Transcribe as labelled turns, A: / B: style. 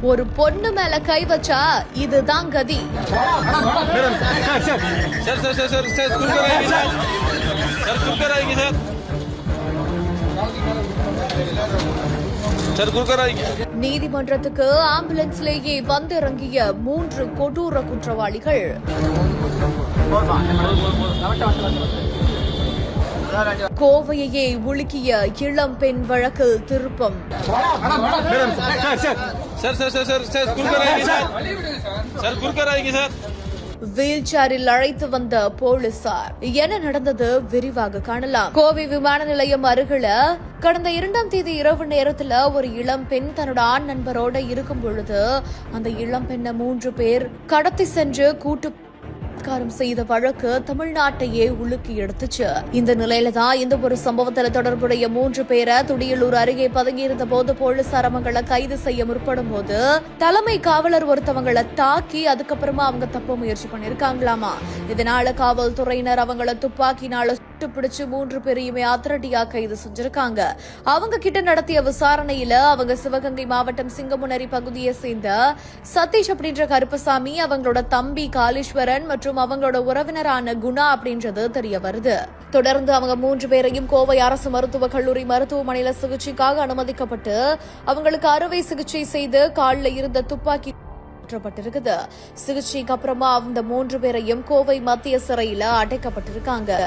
A: ஒரு பொண்ணு மேல கை வச்சா இதுதான் கதி. நீதிமன்றத்துக்கு ஆம்புலன்ஸ்லேயே வந்திறங்கிய 3 கொடூர குற்றவாளிகள். கோவையையே உலுக்கிய இளம் பெண் வழக்கில் திருப்பம். வீல் சேரில் அழைத்து வந்த போலீசார். என்ன நடந்தது விரிவாக காணலாம். கோவை விமான நிலையம் அருகில கடந்த 2ஆம் தேதி இரவு நேரத்துல ஒரு இளம் பெண் தன்னோட ஆண் நண்பரோட இருக்கும் பொழுது அந்த இளம் பெண்ணை 3 பேர் கடத்தி சென்று கூட்டு செய்த வழக்கு தமிழ்நாட்டையே உலுக்கி எடுத்துச்சு. இந்த நிலையில தான் இந்த ஒரு சம்பவத்தில் தொடர்புடைய 3 பேரை துடியலூர் அருகே பதுங்கியிருந்த போது போலீசார் அவங்களை கைது செய்ய முற்படும் போது தலைமை காவலர் ஒருத்தவங்களை தாக்கி அதுக்கப்புறமா அவங்க தப்ப முயற்சி பண்ணிருக்காங்களாமா. இதனால காவல்துறையினர் அவங்களை துப்பாக்கினால பிடிச்சு 3 பேரையுமே அதிரடியா கைது செஞ்சிருக்காங்க. அவங்க கிட்ட நடத்திய விசாரணையில அவங்க சிவகங்கை மாவட்டம் சிங்கமுனரி பகுதியை சேர்ந்த சதீஷ் அப்படின்ற கருப்பசாமி, அவங்களோட தம்பி காளீஸ்வரன் மற்றும் அவங்களோட உறவினரான குணா அப்படின்றது தெரிய வருது. தொடர்ந்து அவங்க 3 பேரையும் கோவை அரசு மருத்துவக் கல்லூரி மருத்துவமனையில சிகிச்சைக்காக அனுமதிக்கப்பட்டு அவங்களுக்கு அறுவை சிகிச்சை செய்து காலில் இருந்த துப்பாக்கி சிகிச்சைக்கு அப்புறமா அந்த 3 பேரையும் கோவை மத்திய சிறையில அடைக்கப்பட்டிருக்காங்க.